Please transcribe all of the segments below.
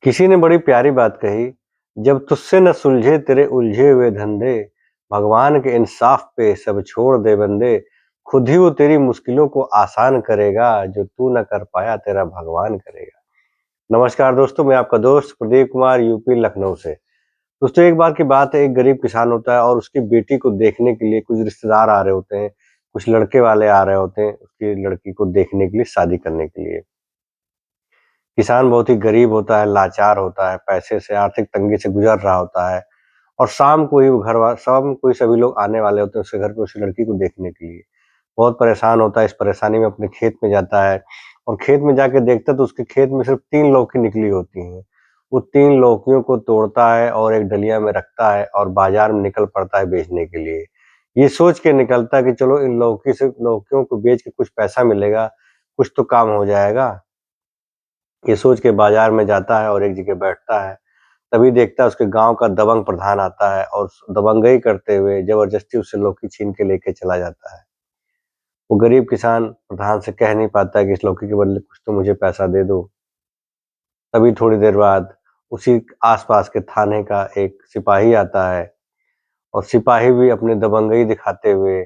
किसी ने बड़ी प्यारी बात कही, जब तुझसे न सुलझे तेरे उलझे हुए धंधे, भगवान के इंसाफ पे सब छोड़ दे बंदे, खुद ही वो तेरी मुश्किलों को आसान करेगा, जो तू न कर पाया तेरा भगवान करेगा। नमस्कार दोस्तों, मैं आपका दोस्त प्रदीप कुमार यूपी लखनऊ से। दोस्तों एक बार की बात है, एक गरीब किसान होता है और उसकी बेटी को देखने के लिए कुछ रिश्तेदार आ रहे होते हैं, कुछ लड़के वाले आ रहे होते हैं, उसकी लड़की को देखने के लिए, शादी करने के लिए। किसान बहुत ही गरीब होता है, लाचार होता है, पैसे से आर्थिक तंगी से गुजर रहा होता है और शाम को ही सभी लोग आने वाले होते हैं उसके घर पे उस लड़की को देखने के लिए। बहुत परेशान होता है, इस परेशानी में अपने खेत में जाता है और खेत में जाके देखता है तो उसके खेत में सिर्फ 3 लौकी निकली होती हैं। वो 3 लौकियों को तोड़ता है और एक डलिया में रखता है और बाज़ार में निकल पड़ता है बेचने के लिए। ये सोच के निकलता है कि चलो इन लौकियों को बेच के कुछ पैसा मिलेगा, कुछ तो काम हो जाएगा। ये सोच के बाजार में जाता है और एक जगह बैठता है। तभी देखता है उसके गाँव का दबंग प्रधान आता है और दबंगई करते हुए ज़बरदस्ती उससे लौकी छीन के लेके चला जाता है। वो गरीब किसान प्रधान से कह नहीं पाता है कि इस लौकी के बदले कुछ तो मुझे पैसा दे दो। तभी थोड़ी देर बाद उसी आस-पास के थाने का एक सिपाही आता है और सिपाही भी अपनी दबंगई दिखाते हुए,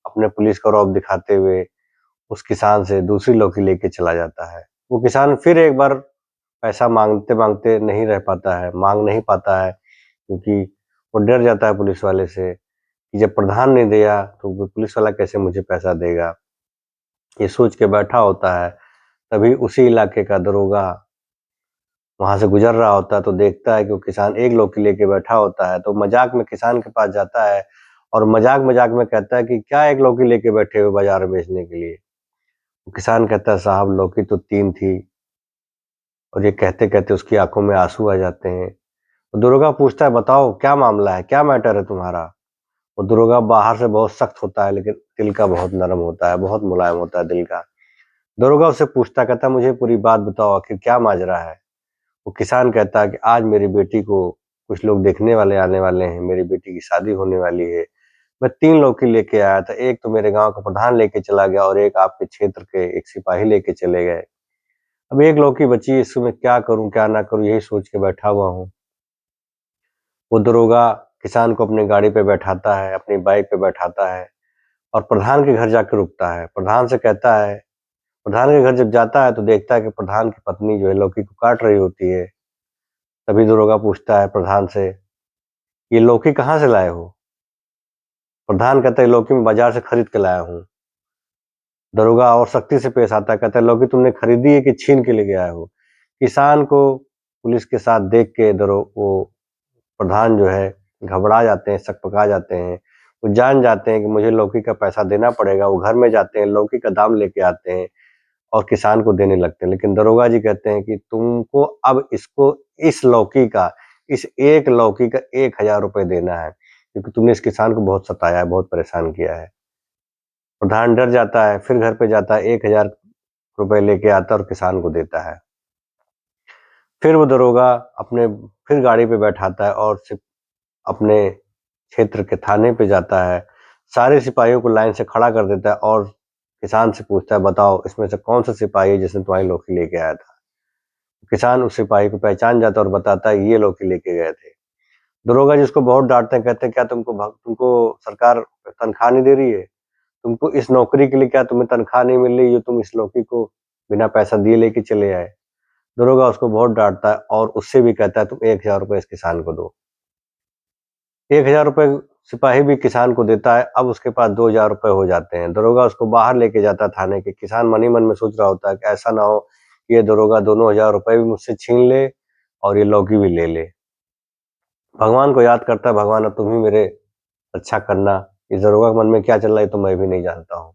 अपने पुलिस का रौब दिखाते हुए उस किसान से दूसरी लौकी लेके चला जाता है। वो किसान फिर एक बार पैसा माँगते-माँगते नहीं रह पाता है, माँग नहीं पाता है क्योंकि वो डर जाता है पुलिस वाले से कि जब प्रधान नहीं दिया तो वो पुलिस वाला कैसे मुझे पैसा देगा। ये सोच के बैठा होता है, तभी उसी इलाके का दरोगा वहाँ से गुज़र रहा होता है तो देखता है कि वो किसान एक लौकी लेके बैठा होता है, तो मज़ाक में किसान के पास जाता है और मज़ाक-मज़ाक में कहता है कि क्या एक लौकी लेके बैठे हो बाज़ार में बेचने के लिए? वो किसान कहता है साहब लौकी तो 3 थी और ये कहते-कहते उसकी आँखों में आँसू आ जाते हैं। वो दरोगा पूछता है बताओ क्या मामला है, क्या मैटर है तुम्हारा? वो दरोगा बाहर से बहुत सख्त होता है लेकिन दिल का बहुत नरम होता है, बहुत मुलायम होता है दिल का। दरोगा उससे पूछता है, कहता है मुझे पूरी बात बताओ आखिर क्या माजरा है? वो किसान कहता है कि आज मेरी बेटी को कुछ लोग देखने वाले आने वाले हैं, मेरी बेटी की शादी होने वाली है। मैं 3 लौकी लेके आया था, एक तो मेरे गाँव का प्रधान लेके चला गया और एक आपके क्षेत्र के एक सिपाही लेके चले गए। अब एक लौकी बची है, इसको मैं क्या करूँ, क्या ना करूँ यही सोच के बैठा हुआ हूँ। वो दरोगा किसान को अपनी गाड़ी पे बैठाता है, अपनी बाइक पे बैठाता है और प्रधान के घर जाके रुकता है। प्रधान से कहता है प्रधान के घर जब जाता है तो देखता है कि प्रधान की पत्नी जो है लौकी को काट रही होती है। तभी दरोगा पूछता है प्रधान से, "ये लौकी कहाँ से लाए हो?" प्रधान कहता है, "लौकी मैं बाज़ार से खरीद के लाया हूँ।" दरोगा और सख्ती से पेश आता है, कहता है, "लौकी तुमने खरीदी है कि छीन के लेके आए हो?" किसान को पुलिस के साथ देख के वो प्रधान जो है घबरा जाते हैं, सकपका जाते हैं। वो जान जाते हैं कि मुझे लौकी का पैसा देना पड़ेगा। वो घर में जाते हैं, लौकी का दाम लेके आते हैं और किसान को देने लगते हैं। लेकिन दरोगा जी कहते हैं कि तुमको अब इस लौकी का, इस एक लौकी का 1000 रुपए देना है, क्योंकि तुमने इस किसान को बहुत सताया है, बहुत परेशान किया है। प्रधान डर जाता है, फिर घर पे जाता है, 1000 रुपए लेके आता है और किसान को देता है। फिर वो दरोगा अपने फिर गाड़ी पे बैठाता है और अपने क्षेत्र के थाने पे जाता है, सारे सिपाहियों को लाइन से खड़ा कर देता है और किसान से पूछता है बताओ इसमें से कौन-सा सिपाही है जिसने तुम्हारी लौकी लेके आया था? किसान उस सिपाही को पहचान जाता है और बताता है ये लौकी लेके गए थे। दरोगा जी उसको बहुत डाँटते हैं, कहते हैं क्या तुमको सरकार तनख्वाह नहीं दे रही है? तुमको इस नौकरी के लिए क्या तुम्हें तनख्वाह नहीं मिल रही है, तुम इस लौकी को बिना पैसा दिए लेके चले आए? दरोगा उसको बहुत डाँटता है और उससे भी कहता है तुम 1000 रुपए इस किसान को दो। 1000 रुपए सिपाही भी किसान को देता है, अब उसके पास 2000 रुपए हो जाते हैं। दरोगा उसको बाहर लेके जाता है थाने के, किसान मन ही मन में सोच रहा होता है कि ऐसा ना हो कि ये दरोगा दोनों 1000 रुपए भी मुझसे छीन ले और ये लौकी भी ले ले। भगवान को याद करता है, भगवान अब तुम ही मेरे रक्षा करना। इस दरोगा के मन में क्या चल रहा है ये तो मैं भी नहीं जानता हूँ।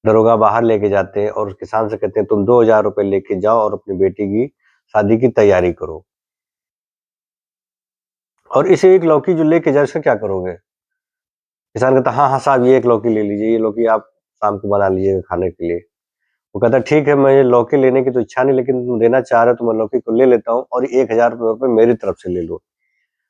दरोगा बाहर लेके जाते हैं और उस किसान से कहते हैं तुम 2000 रुपए लेके जाओ और अपनी बेटी की शादी की तैयारी करो। और इस एक लौकी जो लेके जाओ इसका क्या करोगे? किसान कहता है, हाँ, हाँ साहब ये एक लौकी ले लीजिए, ये लौकी आप शाम को बना लीजिएगा खाने के लिए। वो कहता है ठीक है, मैं ये लौकी लेने की तो इच्छा नहीं लेकिन तुम देना चाह रहे हो तो मैं लौकी को ले लेता हूँ और 1000 रुपए मेरी तरफ से ले लो।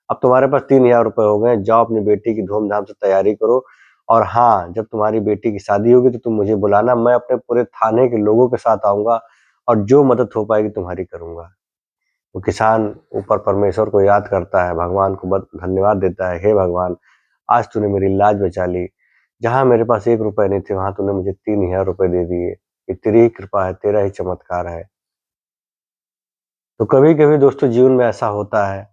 अब तुम्हारे पास 3000 रुपए हो गए, जाओ अपनी बेटी की धूम-धाम से तैयारी करो और हाँ, जब तुम्हारी बेटी की शादी होगी तो तुम मुझे बुलाना, मैं अपने पूरे थाने के लोगों के साथ आऊँगा और जो मदद हो पाएगी तुम्हारी करूँगा। वो किसान ऊपर परमेश्वर को याद करता है, भगवान को धन्यवाद देता है, हे भगवान आज तूने मेरी लाज बचा ली, जहाँ मेरे पास 1 रुपए नहीं थे वहाँ तूने मुझे 3000 रुपए दे दिए, ये तेरी ही कृपा है, तेरा ही चमत्कार है। तो कभी-कभी दोस्तों जीवन में ऐसा होता है,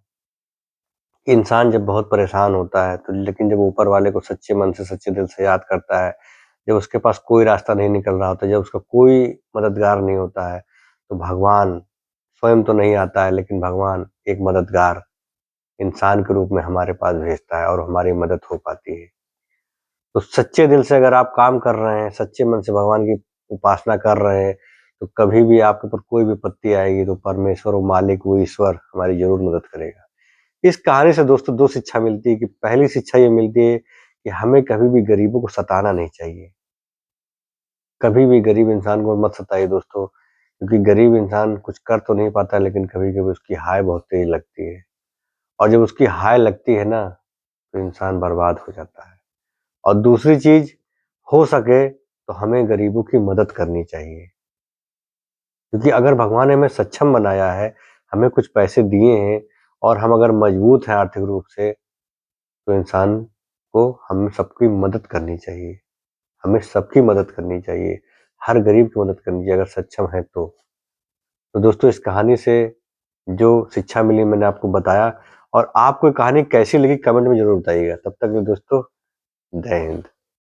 इंसान जब बहुत परेशान होता है तो लेकिन जब ऊपर वाले को सच्चे मन से, सच्चे दिल से याद करता है, जब उसके पास कोई रास्ता नहीं निकल रहा होता, जब उसका कोई मददगार नहीं होता है, तो भगवान स्वयं तो नहीं आता है लेकिन भगवान एक मददगार इंसान के रूप में हमारे पास भेजता है और हमारी मदद हो पाती है। तो सच्चे दिल से अगर आप काम कर रहे हैं, सच्चे मन से भगवान की उपासना कर रहे हैं, तो कभी भी आपके ऊपर कोई विपत्ति आएगी तो परमेश्वर, वो मालिक, वो ईश्वर हमारी ज़रूर मदद करेगा। इस कहानी से दोस्तों 2 शिक्षा मिलती है कि पहली शिक्षा ये मिलती है कि हमें कभी भी गरीबों को सताना नहीं चाहिए। कभी भी गरीब इंसान को मत सताइए दोस्तों, क्योंकि गरीब इंसान कुछ कर तो नहीं पाता लेकिन कभी-कभी उसकी हाय बहुत तेज़ लगती है और जब उसकी हाय लगती है ना, तो इंसान बर्बाद हो जाता है। और दूसरी चीज़, हो सके तो हमें गरीबों की मदद करनी चाहिए, क्योंकि अगर भगवान ने हमें सक्षम बनाया है, हमें कुछ पैसे दिए हैं और हम अगर मजबूत हैं आर्थिक रूप से, तो इंसान को हम सबकी मदद करनी चाहिए। हमें सबकी मदद करनी चाहिए, हर गरीब की मदद करनी चाहिए अगर सक्षम हैं तो। तो दोस्तों इस कहानी से जो शिक्षा मिली मैंने आपको बताया और आपको ये कहानी कैसी लगी कमेंट में ज़रूर बताइएगा। तब तक के लिए दोस्तों जय हिंद।